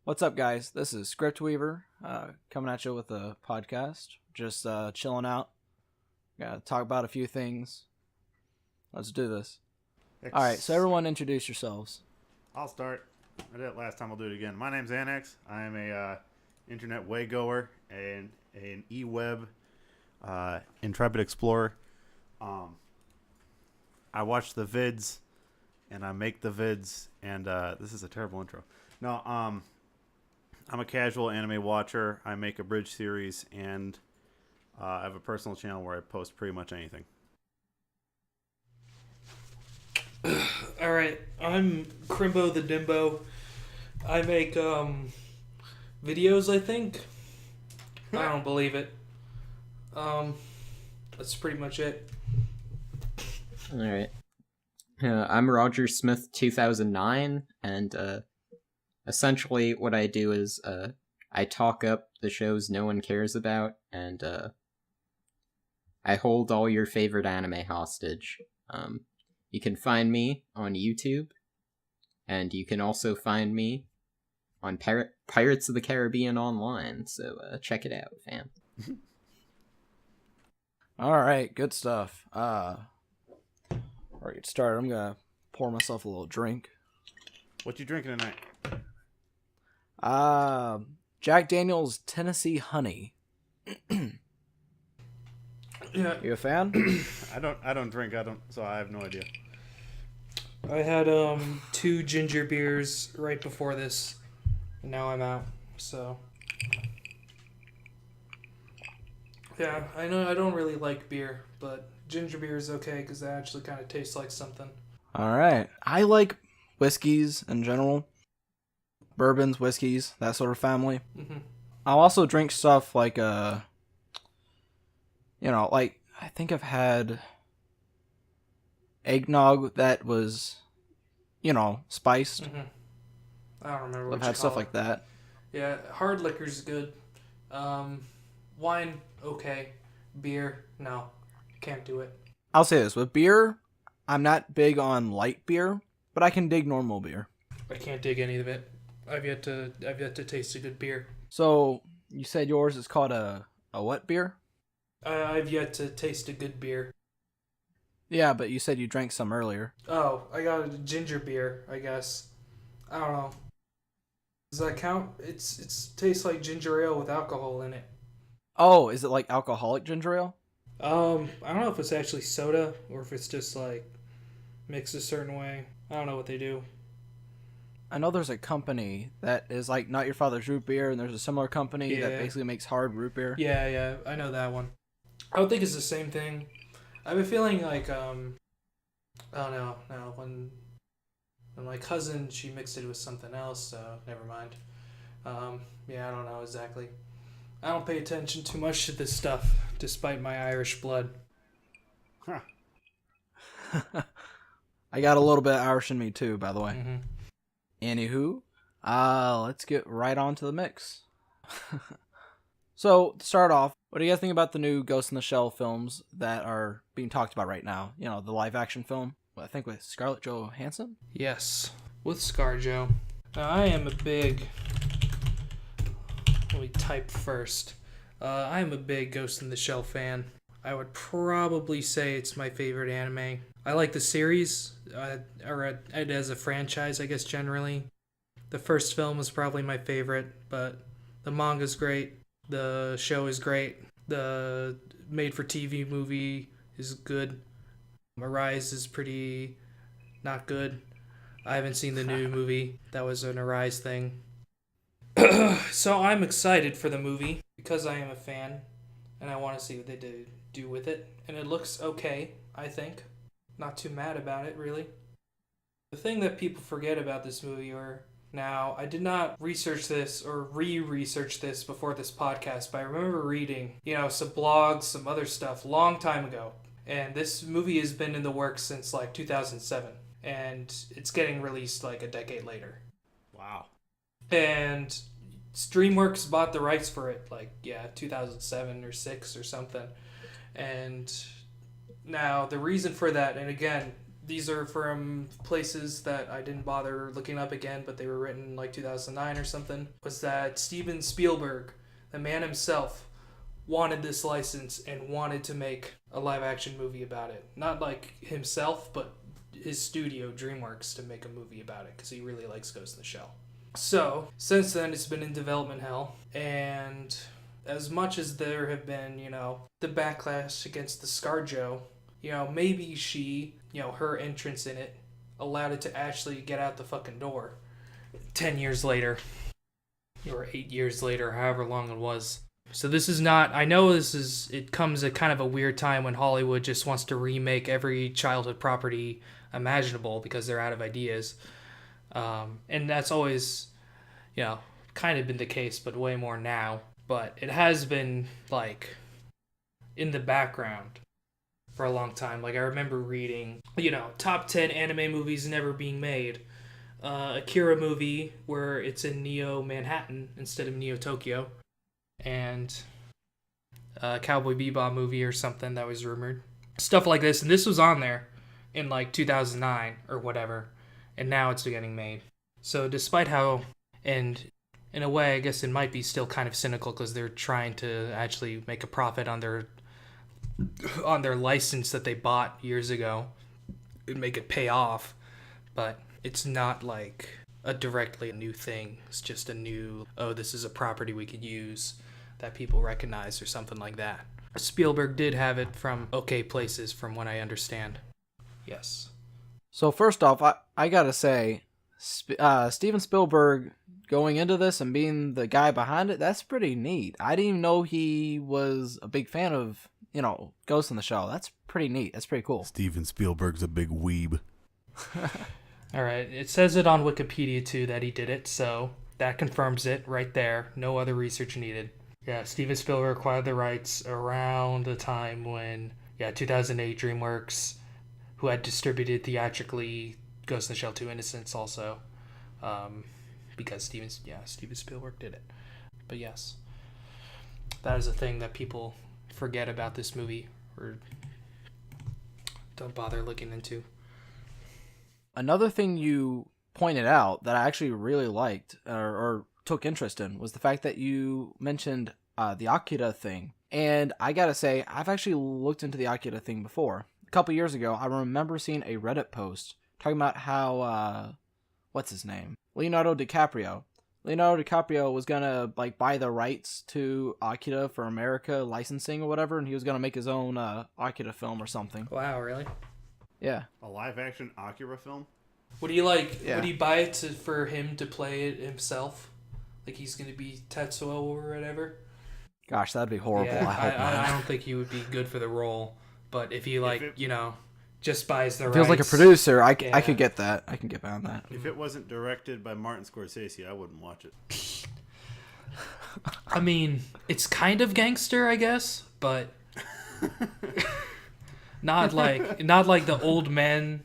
What's up, guys? This is Script Weaver, coming at you with a podcast. Just chilling out. Gotta talk about a few things. Let's do this. All right, so everyone introduce yourselves. I'll start. I did it last time. I'll do it again. My name's Anax. I am a internet waygoer and an e-web intrepid explorer. I watch the vids and I make the vids, and this is a terrible intro. No, I'm a casual anime watcher. I make abridged series, and I have a personal channel where I post pretty much anything. Alright, I'm Crimbo the Dimbo. I make videos, I think. I don't believe it. That's pretty much it. Alright. I'm RogerSmith2004, and essentially what I do is I talk up the shows no one cares about, and I hold all your favorite anime hostage. You can find me on YouTube, and you can also find me on Pirates of the Caribbean Online, so check it out, fam. All right, good stuff. Before I get started, I'm gonna pour myself a little drink. What you drinking tonight? Jack Daniel's Tennessee Honey. Yeah. You a fan? I don't drink. So I have no idea. I had 2 ginger beers right before this, and now I'm out, so. Yeah, I know I don't really like beer, but ginger beer is okay because it actually kind of tastes like something. All right. I like whiskeys in general. Bourbons, whiskeys, that sort of family. Mm-hmm. I'll also drink stuff like, like, I think I've had eggnog that was, spiced. Mm-hmm. I don't remember what I've had stuff like that. Yeah, hard liquor's good. Wine, okay. Beer, no. Can't do it. I'll say this, with beer, I'm not big on light beer, but I can dig normal beer. I can't dig any of it. I've yet to taste a good beer. So, you said yours is called a what beer? I've yet to taste a good beer. Yeah, but you said you drank some earlier. Oh, I got a ginger beer, I guess. I don't know. Does that count? It's tastes like ginger ale with alcohol in it. Oh, is it like alcoholic ginger ale? I don't know if it's actually soda or if it's just like mixed a certain way. I don't know what they do. I know there's a company that is like Not Your Father's Root Beer, and there's a similar company that Yeah. basically makes hard root beer. Yeah, I know that one. I don't think it's the same thing. I have a feeling like I don't know. No, when my cousin, she mixed it with something else, so never mind. Yeah, I don't know exactly. I don't pay attention too much to this stuff, despite my Irish blood. Huh. I got a little bit of Irish in me too, by the way. Mm-hmm. Anywho, let's get right on to the mix. So, to start off, what do you guys think about the new Ghost in the Shell films that are being talked about right now? You know, the live-action film, I think with Scarlett Johansson? Yes, with ScarJo. Now, I am a big... Let me type first. I am a big Ghost in the Shell fan. I would probably say it's my favorite anime. I like the series, or it as a franchise, I guess, generally. The first film was probably my favorite, but the manga's great. The show is great. The made-for-TV movie is good. Arise is pretty not good. I haven't seen the new movie. That was an Arise thing. So I'm excited for the movie because I am a fan, and I want to see what they do with it. And it looks okay, I think. Not too mad about it, really. The thing that people forget about this movie now, I did not research this or re-research this before this podcast, but I remember reading, some blogs, some other stuff long time ago. And this movie has been in the works since like 2007. And it's getting released like a decade later. Wow. And DreamWorks bought the rights for it, 2007 or 6 or something. And now the reason for that, and again, These are from places that I didn't bother looking up again, but they were written in like 2009 or something, was that Steven Spielberg, the man himself, wanted this license and wanted to make a live-action movie about it. Not like himself, but his studio, DreamWorks, to make a movie about it, because he really likes Ghost in the Shell. So, since then, it's been in development hell, and as much as there have been, the backlash against the ScarJo, maybe she, her entrance in it allowed it to actually get out the fucking door 10 years later, or 8 years later, however long it was. So this is not, I know it comes at kind of a weird time when Hollywood just wants to remake every childhood property imaginable because they're out of ideas. And that's always, kind of been the case, but way more now. But it has been, like, in the background for a long time. Like, I remember reading, top 10 anime movies never being made. Akira movie where it's in Neo Manhattan instead of Neo Tokyo. And a Cowboy Bebop movie or something that was rumored. Stuff like this. And this was on there in, like, 2009 or whatever. And now it's getting made. So despite how, and in a way, I guess it might be still kind of cynical because they're trying to actually make a profit on their license that they bought years ago and make it pay off. But it's not like directly a new thing. It's just a new, this is a property we could use that people recognize or something like that. Spielberg did have it from okay places from what I understand. Yes. So first off, I gotta say, Steven Spielberg going into this and being the guy behind it, that's pretty neat. I didn't even know he was a big fan of, Ghost in the Shell. That's pretty neat. That's pretty cool. Steven Spielberg's a big weeb. All right. It says it on Wikipedia, too, that he did it, so that confirms it right there. No other research needed. Yeah, Steven Spielberg acquired the rights around the time when, 2008 DreamWorks, who had distributed theatrically Ghost in the Shell 2 Innocence also, because Steven Spielberg did it. But yes, that is a thing that people forget about this movie or don't bother looking into. Another thing you pointed out that I actually really liked or took interest in was the fact that you mentioned the Akira thing. And I gotta say, I've actually looked into the Akira thing before. A couple years ago, I remember seeing a Reddit post talking about how, what's his name? Leonardo DiCaprio was gonna, buy the rights to Akira for America licensing or whatever, and he was gonna make his own, Akira film or something. Wow, really? Yeah. A live-action Akira film? Would he, would he buy it for him to play it himself? Like he's gonna be Tetsuo or whatever? Gosh, that'd be horrible. Yeah, I hope not. I don't think he would be good for the role. But if he, just buys the rights... Feels like a producer. I could get that. I can get behind that. If it wasn't directed by Martin Scorsese, I wouldn't watch it. I mean, it's kind of gangster, I guess, but... not like the old men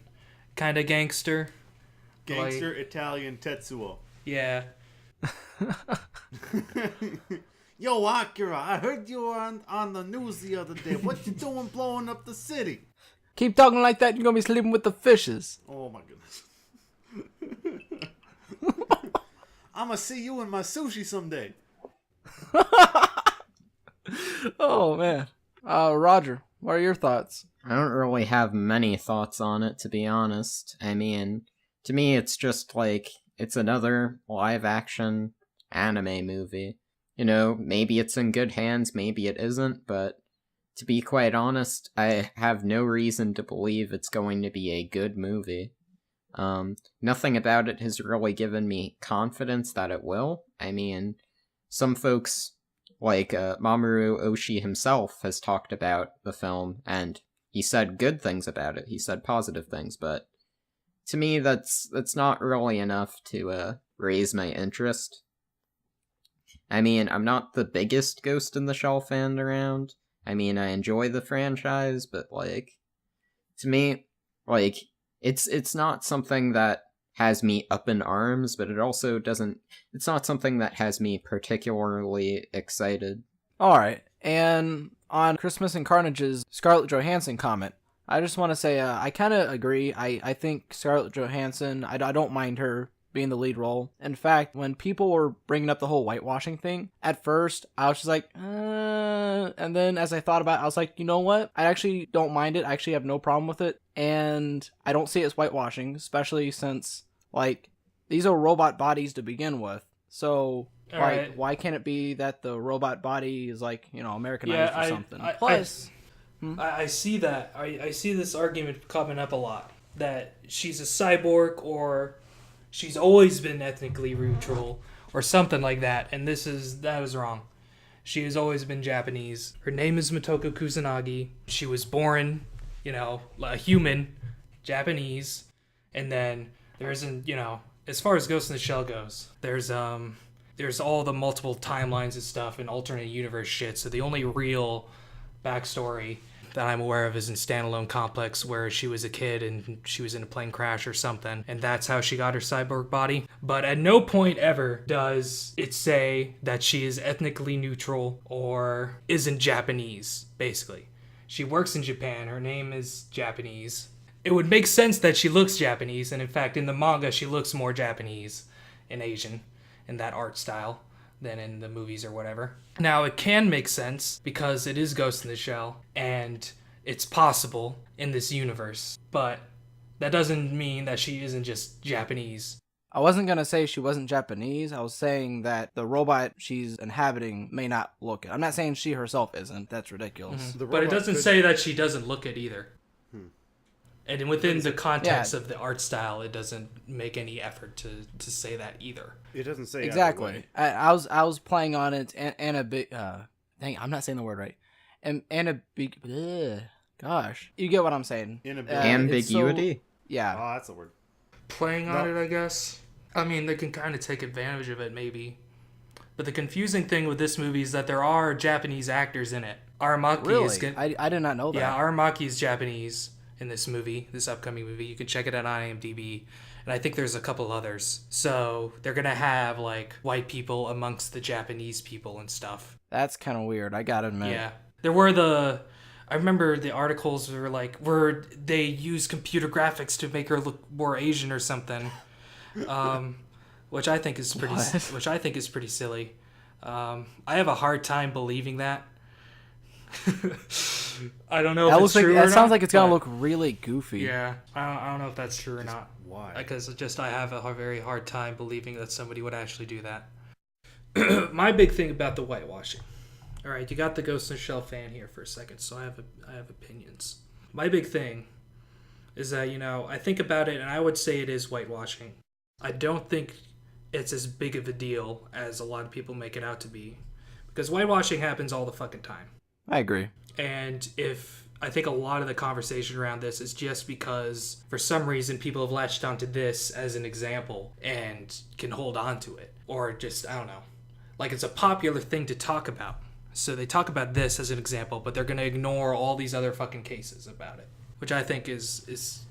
kind of gangster. Gangster Italian Tetsuo. Yeah. Yo, Akira, I heard you were on the news the other day. What you doing blowing up the city? Keep talking like that, you're gonna be sleeping with the fishes. Oh my goodness. I'm gonna see you in my sushi someday. Oh man. Roger, what are your thoughts? I don't really have many thoughts on it, to be honest. I mean, to me, it's just it's another live-action anime movie. Maybe it's in good hands, maybe it isn't, but to be quite honest, I have no reason to believe it's going to be a good movie. Nothing about it has really given me confidence that it will. I mean, some folks, like Mamoru Oshii himself, has talked about the film, and he said good things about it. He said positive things, but to me, that's not really enough to raise my interest. I mean, I'm not the biggest Ghost in the Shell fan around. I mean, I enjoy the franchise, but, to me, it's not something that has me up in arms, but it also it's not something that has me particularly excited. Alright, and on Christmas and Carnage's Scarlett Johansson comment, I just want to say I kind of agree. I think Scarlett Johansson, I don't mind her being the lead role. In fact, when people were bringing up the whole whitewashing thing, at first I was just like, and then as I thought about it, I was like, you know what? I actually don't mind it. I actually have no problem with it. And I don't see it as whitewashing, especially since, like, these are robot bodies to begin with. So, why can't it be that the robot body is, like, you know, Americanized or something? Plus... I see that. I see this argument coming up a lot. That she's a cyborg or she's always been ethnically neutral or something like that. And that is wrong. She has always been Japanese. Her name is Motoko Kusanagi. She was born, you know, a human, Japanese. And then there isn't, you know, as far as Ghost in the Shell goes, there's all the multiple timelines and stuff and alternate universe shit. So the only real backstory that I'm aware of is in Standalone Complex, where she was a kid and she was in a plane crash or something, and that's how she got her cyborg body. But at no point ever does it say that she is ethnically neutral or isn't Japanese, basically. She works in Japan, her name is Japanese. It would make sense that she looks Japanese, and in fact, in the manga, she looks more Japanese and Asian in that art style than in the movies or whatever. Now, it can make sense because it is Ghost in the Shell, and it's possible in this universe, but that doesn't mean that she isn't just Japanese. I wasn't going to say she wasn't Japanese. I was saying that the robot she's inhabiting may not look it. I'm not saying she herself isn't. That's ridiculous. Mm-hmm. But it doesn't say that she doesn't look it either. And within the context of the art style, it doesn't make any effort to say that either. It doesn't say exactly. I was playing on it and a bit. Dang, I'm not saying the word right. And a big. Gosh, you get what I'm saying. Ambiguity. Yeah. Oh, that's a word. Playing on it, I guess. I mean, they can kind of take advantage of it, maybe. But the confusing thing with this movie is that there are Japanese actors in it. Aramaki is. I did not know that. Yeah, Aramaki is Japanese in this movie, this upcoming movie. You can check it out on IMDb. And I think there's a couple others. So they're going to have, like, white people amongst the Japanese people and stuff. That's kind of weird, I gotta admit. Yeah. There were I remember the articles were like, where they use computer graphics to make her look more Asian or something. Which I think is pretty silly. I have a hard time believing that. I don't know if it's true or not. That sounds like it's gonna look really goofy. Yeah, I don't know if that's true or not. Why? Because I have a very hard time believing that somebody would actually do that. My big thing about the whitewashing. All right, you got the Ghost in the Shell fan here for a second, so I have opinions. My big thing is that, you know, I think about it and I would say it is whitewashing. I don't think it's as big of a deal as a lot of people make it out to be, because whitewashing happens all the fucking time. I agree. And I think a lot of the conversation around this is just because for some reason people have latched onto this as an example and can hold on to it. Or just, I don't know. Like, it's a popular thing to talk about. So they talk about this as an example, but they're going to ignore all these other fucking cases about it. Which I think is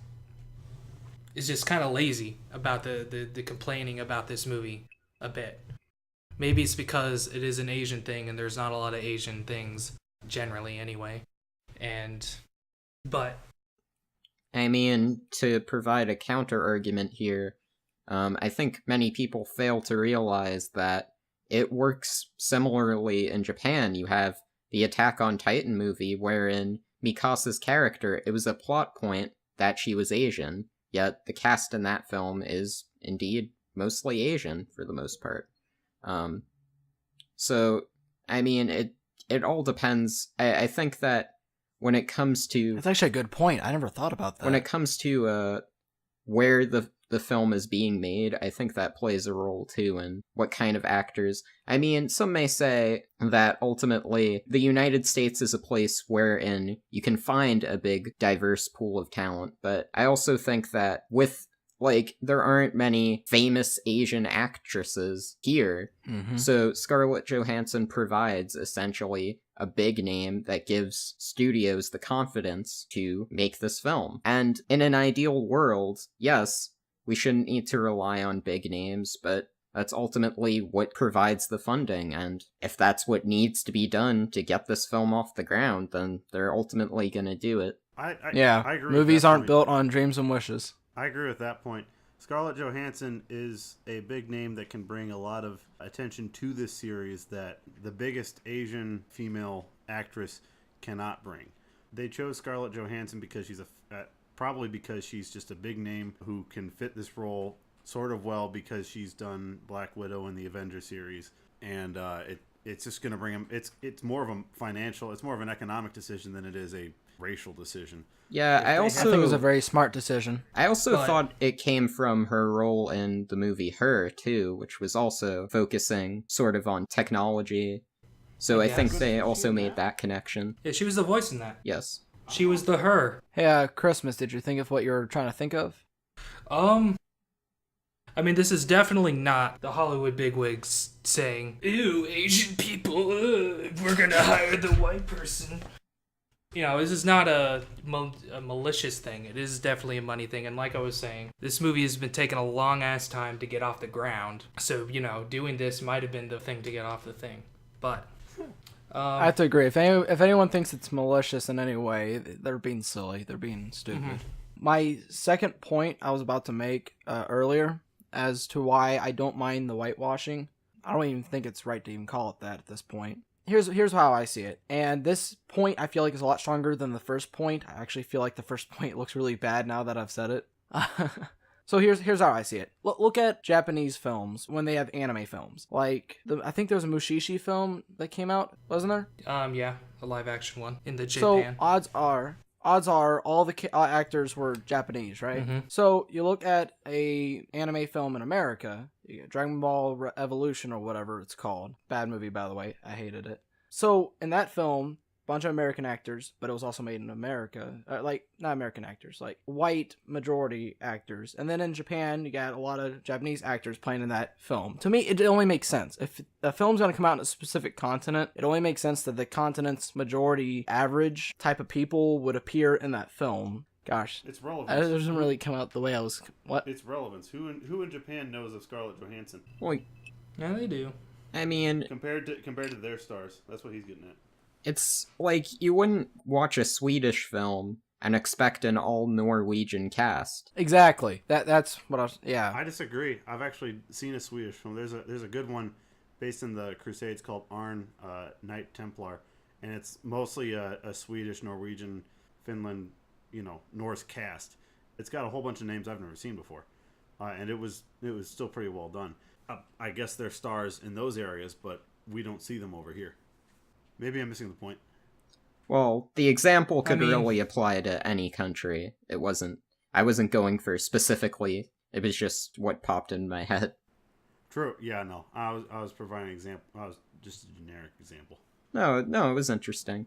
just kind of lazy about the complaining about this movie a bit. Maybe it's because it is an Asian thing and there's not a lot of Asian things generally anyway. But I mean, to provide a counter argument here, I think many people fail to realize that it works similarly in Japan. You have the Attack on Titan movie, wherein Mikasa's character, it was a plot point that she was Asian, yet the cast in that film is indeed mostly Asian for the most part. So, I mean, it all depends. I think that when it comes to... That's actually a good point. I never thought about that. When it comes to where the film is being made, I think that plays a role too in what kind of actors. I mean, some may say that ultimately the United States is a place wherein you can find a big diverse pool of talent, but I also think that with there aren't many famous Asian actresses here. Mm-hmm. So Scarlett Johansson provides essentially a big name that gives studios the confidence to make this film. And in an ideal world, yes, we shouldn't need to rely on big names, but that's ultimately what provides the funding. And if that's what needs to be done to get this film off the ground, then they're ultimately going to do it. I agree. Movies with that aren't point. built on dreams and wishes. I agree with that point. Scarlett Johansson is a big name that can bring a lot of attention to this series that the biggest Asian female actress cannot bring. They chose Scarlett Johansson because she's probably because she's just a big name who can fit this role sort of well because she's done Black Widow in the Avengers series, and it's just going to bring him. It's more of a financial, it's more of an economic decision than it is a racial decision. Yeah, I I think it was a very smart decision. I also thought it came from her role in the movie Her, too, which was also focusing sort of on technology. So I think they also made that connection. Yeah, she was the voice in that. Yes. She was the Her. Hey, Christmas, did you think of what you were trying to think of? I mean, this is definitely not the Hollywood bigwigs saying, "Ew, Asian people, we're gonna hire the white person." You know, this is not a malicious thing. It is definitely a money thing. And like I was saying, this movie has been taking a long-ass time to get off the ground. So, you know, doing this might have been the thing to get off the thing. But I have to agree. If anyone thinks it's malicious in any way, they're being silly. They're being stupid. Mm-hmm. My second point I was about to make earlier as to why I don't mind the whitewashing. I don't even think it's right to even call it that at this point. Here's how I see it. And this point I feel like is a lot stronger than the first point. I actually feel like the first point looks really bad now that I've said it. So here's how I see it. Look at Japanese films when they have anime films. Like, I think there was a Mushishi film that came out, wasn't there? Yeah, a live action one in the Japan. So odds are all the actors were Japanese, right? Mm-hmm. So you look at a anime film in America, Dragon Ball Evolution or whatever it's called. Bad movie, by the way. I hated it. So in that film, bunch of American actors, but it was also made in America. Not American actors, like white majority actors. And then in Japan, you got a lot of Japanese actors playing in that film. To me, it only makes sense. If a film's going to come out in a specific continent, it only makes sense that the continent's majority average type of people would appear in that film. Gosh, it's relevant. It doesn't really come out the way I was. What? It's relevance. Who in Japan knows of Scarlett Johansson? Well, yeah, they do. I mean, compared to their stars, that's what he's getting at. It's like you wouldn't watch a Swedish film and expect an all Norwegian cast. Exactly. That's what I was. Yeah. I disagree. I've actually seen a Swedish film. There's a good one based in the Crusades called Arn, Knight Templar, and it's mostly a Swedish, Norwegian, Finland, Norse cast. It's got a whole bunch of names I've never seen before, and it was still pretty well done. I guess they're stars in those areas, but we don't see them over here. Maybe I'm missing the point. Well, the example could really apply to any country. I wasn't going for specifically. It was just what popped in my head. True. Yeah, no. I was providing an example. I was just a generic example. No, it was interesting.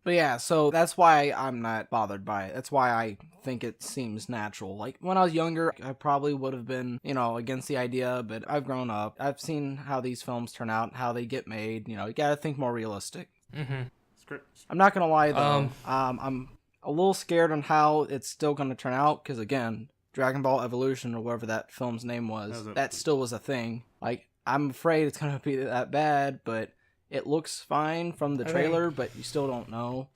But yeah, so that's why I'm not bothered by it. That's why I think it seems natural. Like, when I was younger, I probably would have been, against the idea, but I've grown up. I've seen how these films turn out, how they get made. You gotta think more realistic. Mm-hmm. I'm not gonna lie, though. I'm a little scared on how it's still gonna turn out, because, again, Dragon Ball Evolution, or whatever that film's name was, that still was a thing. Like, I'm afraid it's gonna be that bad, but it looks fine from the trailer, but you still don't know.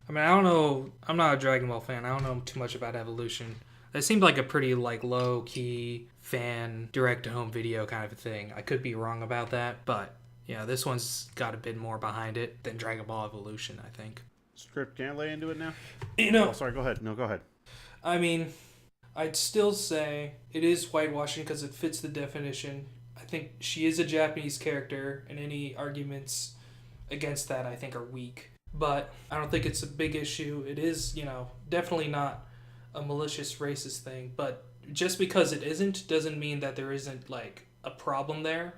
I mean, I don't know. I'm not a Dragon Ball fan. I don't know too much about Evolution. It seemed like a pretty low-key fan direct-to-home video kind of a thing. I could be wrong about that, but this one's got a bit more behind it than Dragon Ball Evolution, I think. Script, can I lay into it now? Oh, sorry, go ahead. No, go ahead. I mean, I'd still say it is whitewashing because it fits the definition. I think she is a Japanese character, and any arguments against that, I think, are weak. But I don't think it's a big issue. It is, definitely not a malicious racist thing. But just because it isn't doesn't mean that there isn't, a problem there,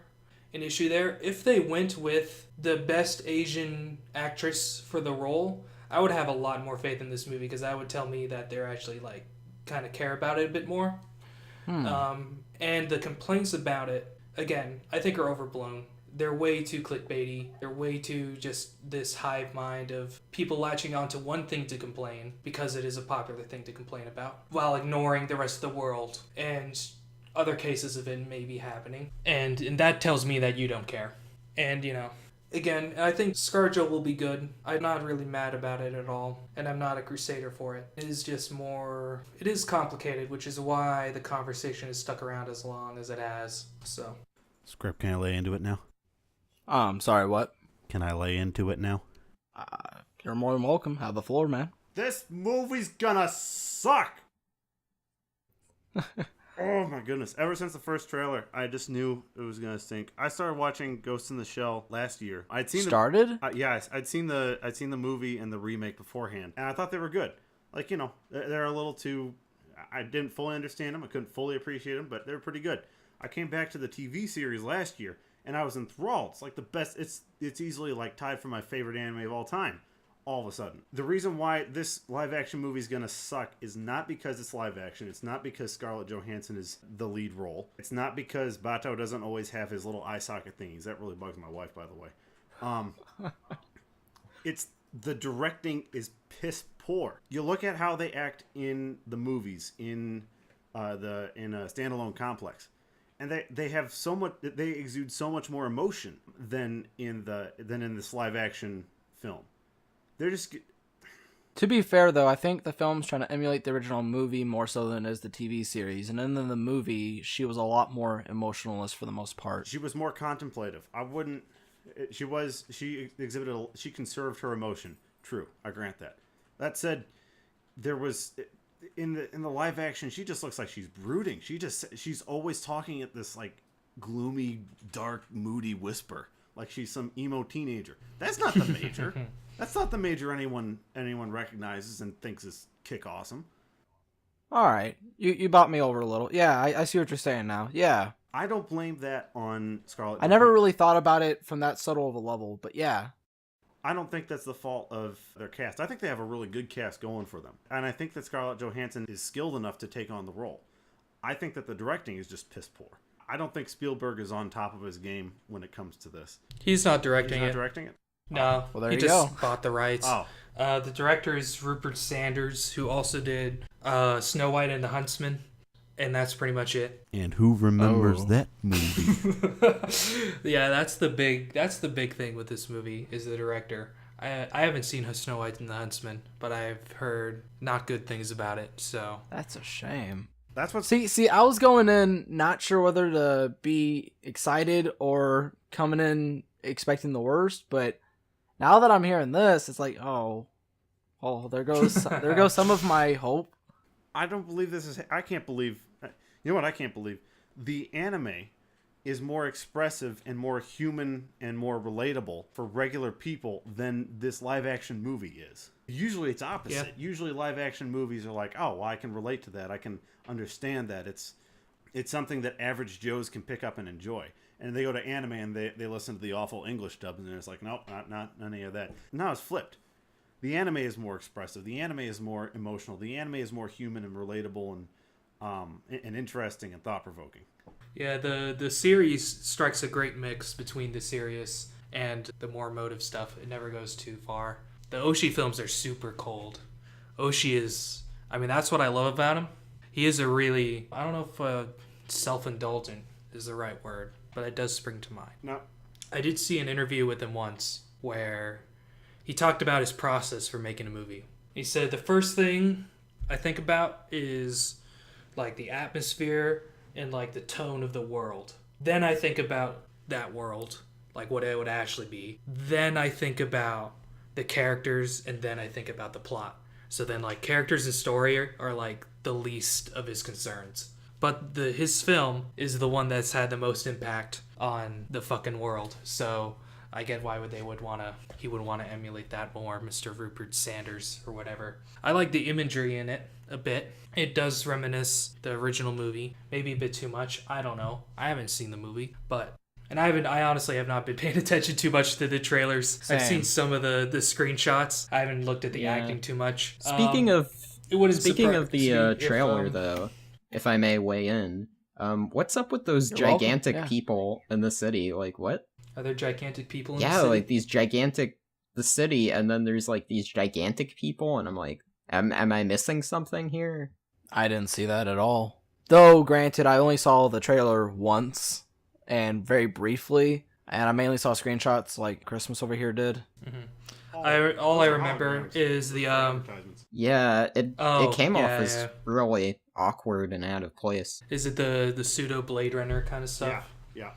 an issue there. If they went with the best Asian actress for the role, I would have a lot more faith in this movie because that would tell me that they're actually, kind of care about it a bit more. And the complaints about it, again, I think are overblown. They're way too clickbaity. They're way too just this hive mind of people latching onto one thing to complain because it is a popular thing to complain about while ignoring the rest of the world and other cases of it maybe happening. And that tells me that you don't care. And, Again, I think ScarJo will be good. I'm not really mad about it at all, and I'm not a crusader for it. It is just more... It is complicated, which is why the conversation has stuck around as long as it has, so... Script, can I lay into it now? Sorry, what? Can I lay into it now? You're more than welcome. Have the floor, man. This movie's gonna suck! Oh my goodness. Ever since the first trailer, I just knew it was gonna stink. I started watching Ghost in the Shell last year. I'd seen Started? I'd seen the movie and the remake beforehand, and I thought they were good. Like, you know, they're a little too... I didn't fully understand them. I couldn't fully appreciate them, but they were pretty good. I came back to the TV series last year, and I was enthralled. It's like the best... It's easily, like, tied for my favorite anime of all time. All of a sudden. The reason why this live-action movie is going to suck is not because it's live-action. It's not because Scarlett Johansson is the lead role. It's not because Bato doesn't always have his little eye socket thingies. That really bugs my wife, by the way. It's... The directing is piss poor. You look at how they act in the movies, in a standalone complex, and they have so much... They exude so much more emotion than in this live-action film. They're just... To be fair, though, I think the film's trying to emulate the original movie more so than as the TV series. And in the movie, she was a lot more emotionalist for the most part. She was more contemplative. I wouldn't... She conserved her emotion. True, I grant that. That said, there was... In the live action, she just looks like she's brooding. She's always talking at this, like, gloomy, dark, moody whisper. Like she's some emo teenager. That's not the Major. That's not the Major anyone recognizes and thinks is kick awesome. All right, you bought me over a little. Yeah, I see what you're saying now. Yeah, I don't blame that on Scarlett. I never really thought about it from that subtle of a level, but yeah. I don't think that's the fault of their cast. I think they have a really good cast going for them, and I think that Scarlett Johansson is skilled enough to take on the role. I think that the directing is just piss poor. I don't think Spielberg is on top of his game when it comes to this. He's not directing it. No, well, there he you just go. bought the rights. Oh. The director is Rupert Sanders, who also did Snow White and the Huntsman, and that's pretty much it. And who remembers that movie? Yeah, that's the big thing with this movie is the director. I haven't seen Snow White and the Huntsman, but I've heard not good things about it. So That's a shame. That's what. See, I was going in not sure whether to be excited or coming in expecting the worst, but now that I'm hearing this, it's like, oh, there goes some of my hope. I don't believe this is... I can't believe... You know what I can't believe? The anime is more expressive and more human and more relatable for regular people than this live-action movie is. Usually it's opposite. Yeah. Usually live-action movies are like, oh, well, I can relate to that. I can understand that. It's something that average Joes can pick up and enjoy. And they go to anime and they listen to the awful English dub and it's like, nope, not any of that. Now it's flipped. The anime is more expressive. The anime is more emotional. The anime is more human and relatable and interesting and thought-provoking. yeah, the series strikes a great mix between the serious and the more emotive stuff. It never goes too far. The Oshii films are super cold. Oshii is... I mean, that's what I love about him. He is a really... I don't know if self-indulgent is the right word, but it does spring to mind. No. I did see an interview with him once where he talked about his process for making a movie. He said, the first thing I think about is like the atmosphere and like the tone of the world. Then I think about that world, like what it would actually be. Then I think about the characters, and then I think about the plot. So then like characters and story are like the least of his concerns. But his film is the one that's had the most impact on the fucking world. So I get why he would want to emulate that more, Mr. Rupert Sanders or whatever. I like the imagery in it a bit. It does reminisce the original movie, maybe a bit too much. I don't know. I haven't seen the movie, I honestly have not been paying attention too much to the trailers. Same. I've seen some of the screenshots. I haven't looked at the Yeah. acting too much. Speaking of the trailer, if, though, if I may weigh in, what's up with those You're welcome. gigantic Yeah. people in the city? Like, what? Are there gigantic people in the Yeah, city? like these the city, and then there's like these gigantic people, and I'm like, am I missing something here? I didn't see that at all. Though, granted, I only saw the trailer once and very briefly. And I mainly saw screenshots like Christmas over here did. All I remember is the Yeah, it came off yeah, as yeah. really awkward and out of place. Is it the pseudo Blade Runner kind of stuff? Yeah.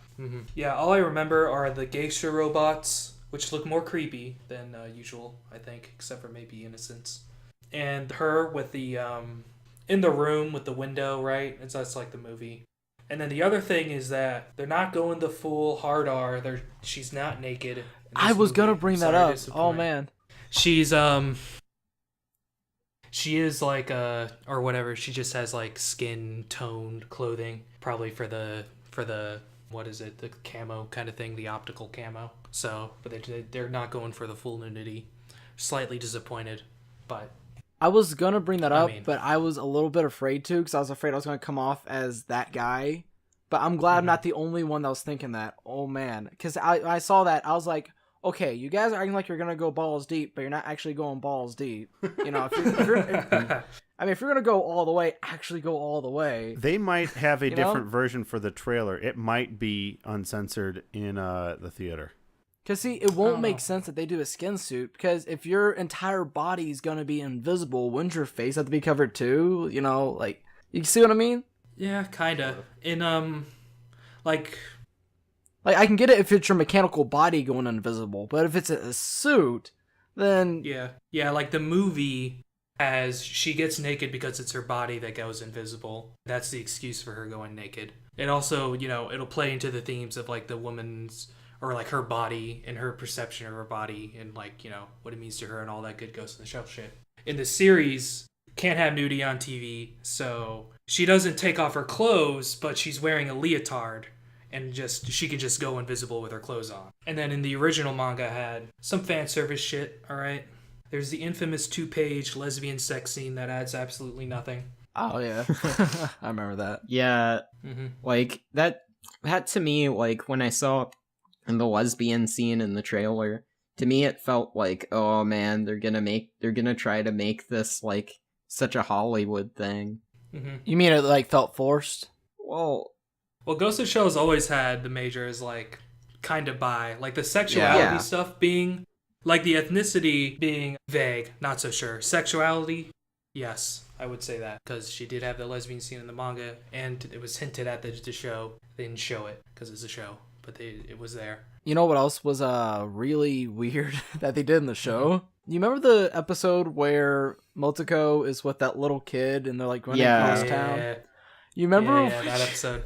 Yeah, all I remember are the geisha robots, which look more creepy than usual, I think, except for maybe Innocence. And her with the in the room with the window, right? That's like the movie. And then the other thing is that they're not going the full hard R. She's not naked. in I this was gonna movie. bring Sorry that to up. disappoint. Oh man. She's she is like or whatever. She just has like skin toned clothing, probably for the what is it, the camo kind of thing, the optical camo. So, but they're not going for the full nudity. Slightly disappointed, but I was gonna bring that I up, mean- but I was a little bit afraid to, because I was afraid I was gonna come off as that guy. But I'm glad I'm not the only one that was thinking that. Oh man, because I saw that, I was like, okay, you guys are acting like you're gonna go balls deep, but you're not actually going balls deep. You know, if you're gonna go all the way, actually go all the way. They might have a You know? different version for the trailer. It might be uncensored in the theater. Because see, it won't don't make know. sense that they do a skin suit. Because if your entire body is gonna be invisible, wouldn't your face have to be covered too? You know, like, you see what I mean? yeah, kinda. In like Like, I can get it if it's your mechanical body going invisible, but if it's a suit, then yeah, like the movie has she gets naked because it's her body that goes invisible. That's the excuse for her going naked. It also, it'll play into the themes of like the woman's or like her body and her perception of her body and like, what it means to her and all that good Ghost in the Shell shit. In the series, can't have nudity on TV, so she doesn't take off her clothes, but she's wearing a leotard and she can just go invisible with her clothes on. And then in the original manga had some fan service shit, alright? There's the infamous 2-page lesbian sex scene that adds absolutely nothing. oh yeah, I remember that. Yeah, Mm-hmm. like that to me, like when I saw the lesbian scene in the trailer, to me it felt like, oh man, they're gonna try to make this like such a Hollywood thing. Mm-hmm. You mean it like felt forced? Well, Ghost of the Shell's always had the major as like kind of bi, like the sexuality Yeah. stuff being like the ethnicity being vague, not so sure. Sexuality, yes, I would say that because she did have the lesbian scene in the manga, and it was hinted at the show. They didn't show it because it's a show, but it was there. You know what else was really weird that they did in the show? You remember the episode where Motoko is with that little kid and they're like running across town? Yeah, You remember? yeah, that episode.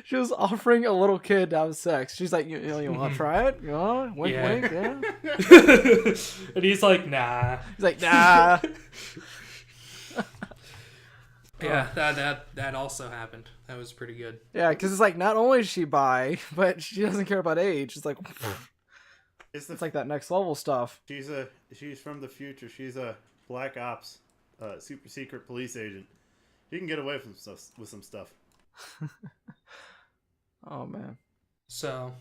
She was offering a little kid to have sex. She's like, you want to try it? You want? Wink, Yeah. wink, yeah. And he's like, nah. He's like, nah. Yeah, that also happened. That was pretty good. Yeah, because it's like, not only is she bi, but she doesn't care about age. It's like, It's like that next level stuff. She's from the future. She's a black ops, super secret police agent. She can get away from with some stuff. Oh man. So,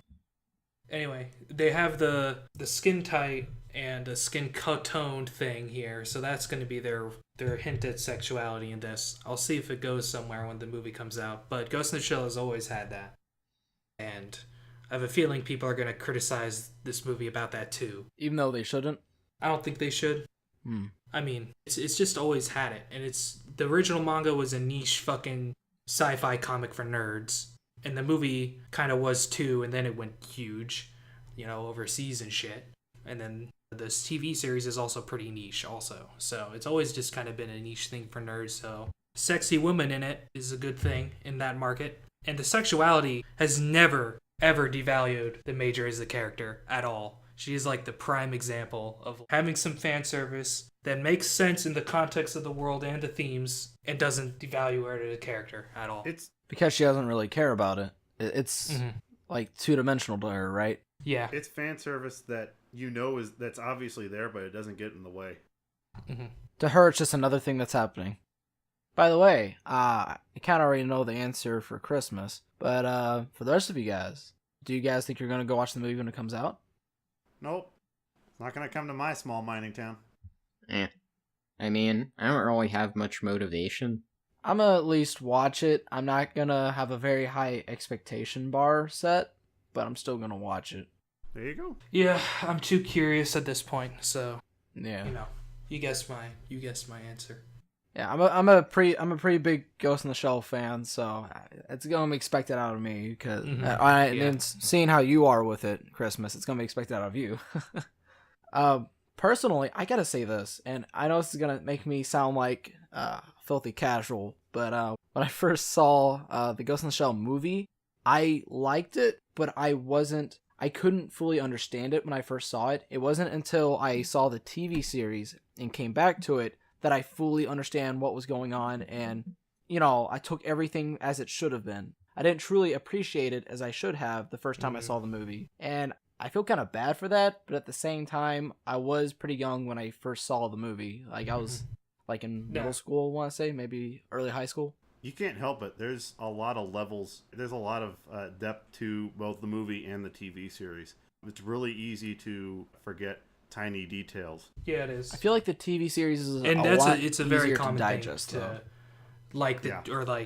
anyway, they have the skin tight and a skin toned thing here, so that's going to be their hint at sexuality in this. I'll see if it goes somewhere when the movie comes out, but Ghost in the Shell has always had that. And I have a feeling people are going to criticize this movie about that too. Even though they shouldn't. I don't think they should. Hmm. I mean, it's just always had it, and the original manga was a niche fucking sci-fi comic for nerds, and the movie kind of was too, and then it went huge, overseas and shit, and then this TV series is also pretty niche also, so it's always just kind of been a niche thing for nerds, so sexy woman in it is a good thing in that market, and the sexuality has never, ever devalued the Major as the character at all. She is like the prime example of having some fan service that makes sense in the context of the world and the themes and doesn't devalue her as a character at all. It's Because she doesn't really care about it. It's Mhm. like two-dimensional to her, right? Yeah. it's fan service that that's obviously there, but it doesn't get in the way. Mm-hmm. To her, it's just another thing that's happening. By the way, I kind of already know the answer for Christmas, but for the rest of you guys, do you guys think you're going to go watch the movie when it comes out? Nope. It's not going to come to my small mining town. I mean, I don't really have much motivation. I'm going to at least watch it. I'm not going to have a very high expectation bar set, but I'm still gonna watch it. There you go. Yeah, I'm too curious at this point, so Yeah. you guessed my answer. Yeah, I'm a pretty big Ghost in the Shell fan, so it's gonna be expected out of me because and then seeing how you are with it, Christmas, it's gonna be expected out of you. Personally, I gotta say this, and I know this is gonna make me sound like filthy casual, but when I first saw the Ghost in the Shell movie, I liked it, but I couldn't fully understand it when I first saw it. It wasn't until I saw the TV series and came back to it that I fully understand what was going on, and, I took everything as it should have been. I didn't truly appreciate it as I should have the first time I saw the movie, and I feel kind of bad for that, but at the same time, I was pretty young when I first saw the movie. Like, I was, in middle school, I want to say, maybe early high school. You can't help it. There's a lot of levels. There's a lot of depth to both the movie and the TV series. It's really easy to forget tiny details. Yeah, it is. I feel like the TV series is it's a very common to digest, thing though.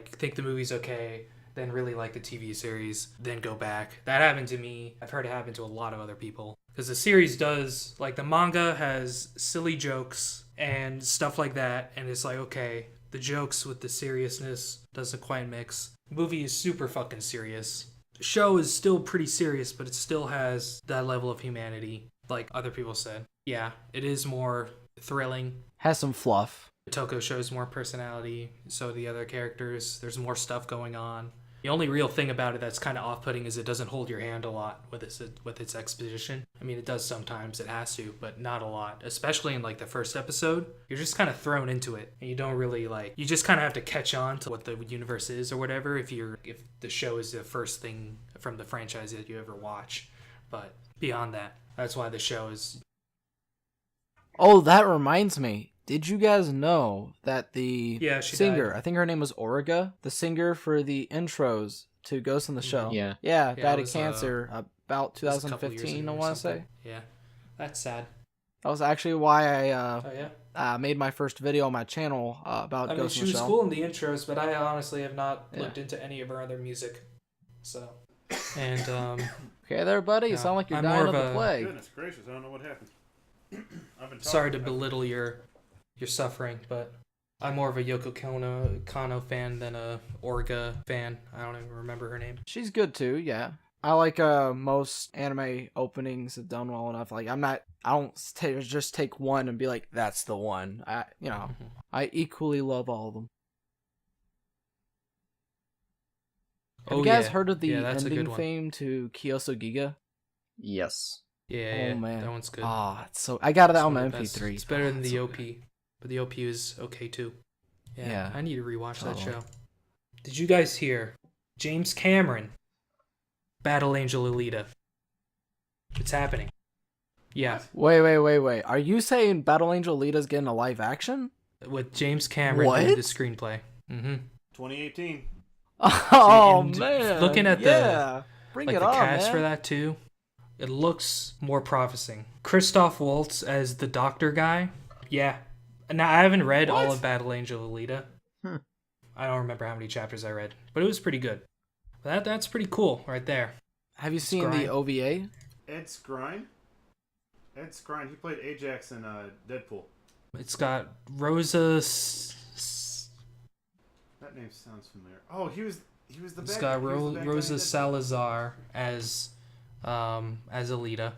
Think the movie's okay, then really like the TV series, then go back. That happened to me. I've heard it happen to a lot of other people. Because the series does, the manga has silly jokes and stuff like that, and it's like, okay, the jokes with the seriousness doesn't quite mix. The movie is super fucking serious. The show is still pretty serious, but it still has that level of humanity, like other people said. Yeah, it is more thrilling. Has some fluff. Toko shows more personality, so the other characters, there's more stuff going on. The only real thing about it that's kind of off-putting is it doesn't hold your hand a lot with its exposition. I mean, it does sometimes, it has to, but not a lot. Especially in the first episode, you're just kind of thrown into it, and you don't really you just kind of have to catch on to what the universe is or whatever if the show is the first thing from the franchise that you ever watch. But beyond that, that's why the show is... Oh, that reminds me. Did you guys know that the singer, died. I think her name was Origa, the singer for the intros to Ghost in the Shell? Yeah, died of cancer about 2015, I want to say. Yeah, that's sad. That was actually why I made my first video on my channel about Ghost in the Shell. She was cool in the intros, but I honestly have not looked into any of her other music. So, and okay there, buddy. You sound like you're dying of the plague. Goodness gracious, I don't know what happened. Sorry to belittle your suffering, but I'm more of a Yoko Kanno fan than a Orga fan. I don't even remember her name. She's good too, yeah. I like most anime openings have done well enough. I don't just take one and be like, that's the one. I equally love all of them. Have you guys heard of the ending theme to Kyoso Giga? Yes. Yeah, man, that one's good. I got it on my MP3. It's better than the OP, but the OP is okay too. Yeah, I need to rewatch that show. Did you guys hear James Cameron Battle Angel Alita? It's happening. Yeah. Wait. Are you saying Battle Angel Alita's getting a live action? With James Cameron doing the screenplay. 2018. Oh, man. Looking at Bring the it on, cast man. for that too, it looks more promising. Christoph Waltz as the doctor guy. Yeah. Now, I haven't read all of Battle Angel Alita. I don't remember how many chapters I read, but it was pretty good. That's pretty cool right there. Have you seen the OVA? Ed Skrein? Ed Skrein, he played Ajax in Deadpool. It's got Rosa... That name sounds familiar. Oh, he was the bad It's got guy. Rosa Salazar as Alita.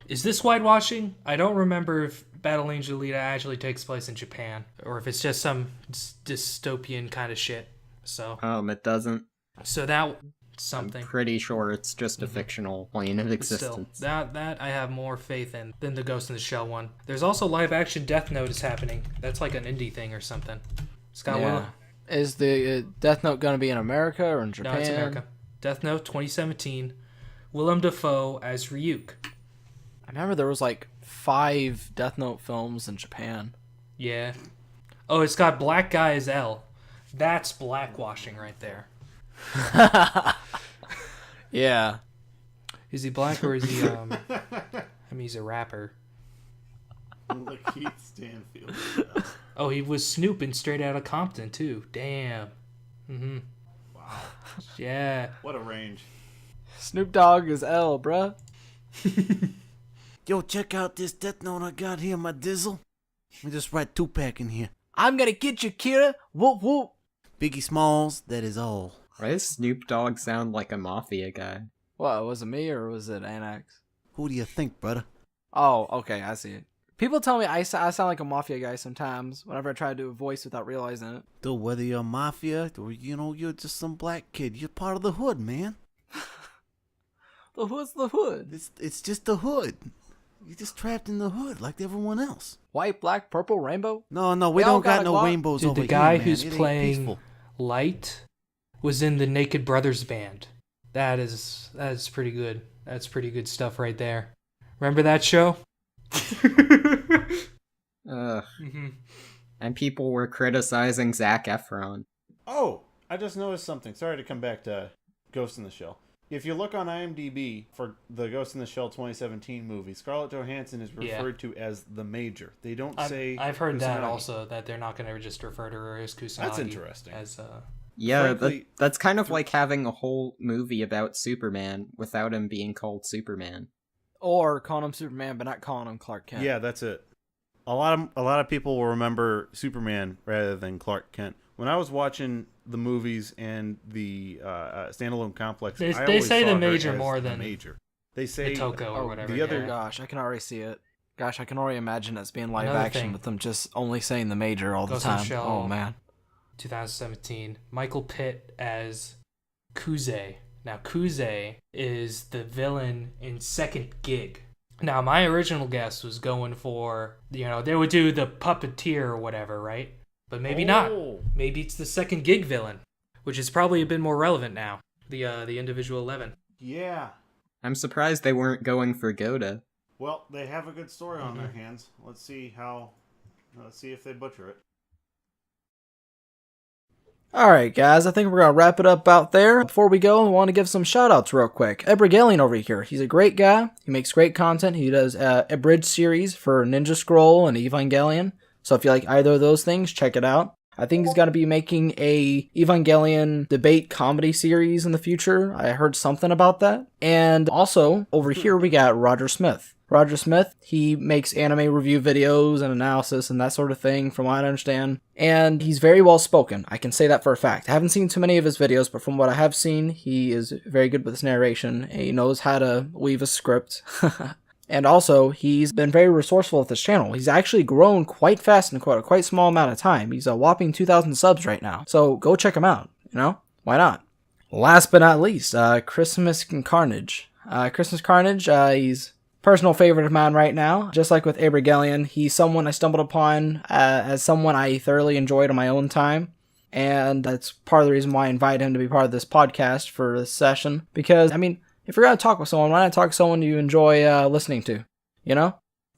Is this whitewashing? I don't remember if Battle Angel Alita actually takes place in Japan, or if it's just some dystopian kind of shit. So it doesn't. So that something. I'm pretty sure it's just a fictional plane of existence. Still, that I have more faith in than the Ghost in the Shell one. There's also live action Death Note is happening. That's like an indie thing or something. Is the Death Note going to be in America or in Japan? No, it's America. Death Note 2017. Willem Dafoe as Ryuk. I remember there was 5 Death Note films in Japan. Yeah. Oh, it's got black guy as L. That's blackwashing right there. Yeah. Is he black or is he I mean, he's a rapper. Like Keith Stanfield. Oh, he was Snoop in Straight Outta Compton too. Damn. Wow. Yeah. What a range. Snoop Dogg is L, bruh. Yo, check out this death note I got here, my dizzle. Let me just write Tupac in here. I'm gonna get you, Kira. Whoop whoop. Biggie Smalls, that is all. Why does Snoop Dogg sound like a mafia guy? What, was it me or was it Anax? Who do you think, brother? Oh, okay, I see it. People tell me I sound like a mafia guy sometimes whenever I try to do a voice without realizing it. Though whether you're mafia or, you're just some black kid, you're part of the hood, man. The hood's the hood. It's just the hood. You're just trapped in the hood like everyone else. White, black, purple, rainbow? No, we They all don't got gotta no go out. rainbows Dude, over the guy here, man. who's It ain't playing peaceful. Light was in the Naked Brothers band. That's pretty good. That's pretty good stuff right there. Remember that show? Mm-hmm. And people were criticizing Zac Efron. Oh, I just noticed something. Sorry to come back to Ghost in the Shell. If you look on IMDb for the Ghost in the Shell 2017 movie, Scarlett Johansson is referred to as the Major. They don't say I've heard that Kusanagi. also, that they're not going to just refer to her as Kusanagi. That's interesting. Yeah, Frankly, that's kind of like having a whole movie about Superman without him being called Superman. Or calling him Superman, but not calling him Clark Kent. Yeah, that's it. A lot of people will remember Superman rather than Clark Kent. When I was watching the movies and the standalone complex, They I always say saw the her Major as more the than Major. They say Toko or whatever. the other- yeah. Gosh, I can already see it. Gosh, I can already imagine us being live Another action thing. with them just only saying the Major all the Ghost in the time. Shell. Oh, man. 2017, Michael Pitt as Kuze. Now, Kuze is the villain in Second Gig. Now, my original guess was going for, they would do the puppeteer or whatever, right? But maybe not. Maybe it's the Second Gig villain, which is probably a bit more relevant now. The individual 11. Yeah. I'm surprised they weren't going for Goda. Well, they have a good story on their hands. Let's see if they butcher it. Alright, guys, I think we're going to wrap it up out there. Before we go, I want to give some shout-outs real quick. Abridgelion over here. He's a great guy. He makes great content. He does a Abridged series for Ninja Scroll and Evangelion. So if you like either of those things, check it out. I think he's going to be making a Evangelion debate comedy series in the future. I heard something about that. And also, over here we got Roger Smith. Roger Smith, he makes anime review videos and analysis and that sort of thing, from what I understand. And he's very well spoken. I can say that for a fact. I haven't seen too many of his videos, but from what I have seen, he is very good with his narration. He knows how to weave a script. And also, he's been very resourceful with his channel. He's actually grown quite fast in a quite small amount of time. He's a whopping 2,000 subs right now. So go check him out, Why not? Last but not least, ChrstmasCarnage. ChrstmasCarnage, he's personal favorite of mine right now. Just like with Abridgelion, he's someone I stumbled upon as someone I thoroughly enjoyed on my own time. And that's part of the reason why I invited him to be part of this podcast for this session. Because, if you're going to talk with someone, why not talk to someone you enjoy listening to?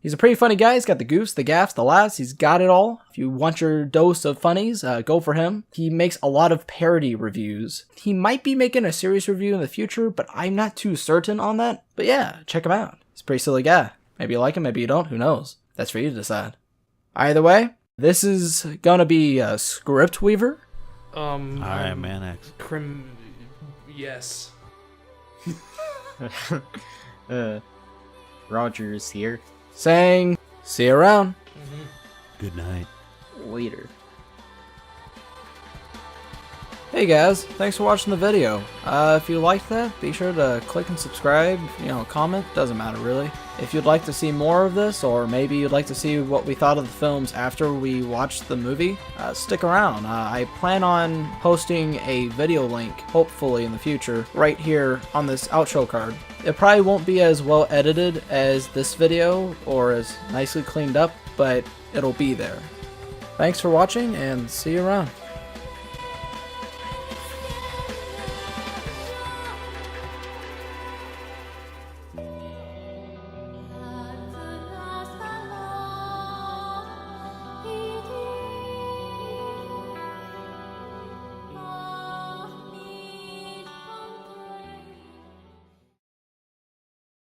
He's a pretty funny guy. He's got the goofs, the gaffs, the laughs. He's got it all. If you want your dose of funnies, go for him. He makes a lot of parody reviews. He might be making a serious review in the future, but I'm not too certain on that. But yeah, check him out. He's a pretty silly guy. Maybe you like him, maybe you don't. Who knows? That's for you to decide. Either way, this is going to be a Script Weaver. Alright, Anax. Yes. Roger's here. Saying, see you around. Good night. Later. Hey guys, thanks for watching the video. If you liked that, be sure to click and subscribe, comment, doesn't matter really. If you'd like to see more of this, or maybe you'd like to see what we thought of the films after we watched the movie, stick around. I plan on posting a video link, hopefully in the future, right here on this outro card. It probably won't be as well edited as this video, or as nicely cleaned up, but it'll be there. Thanks for watching, and see you around.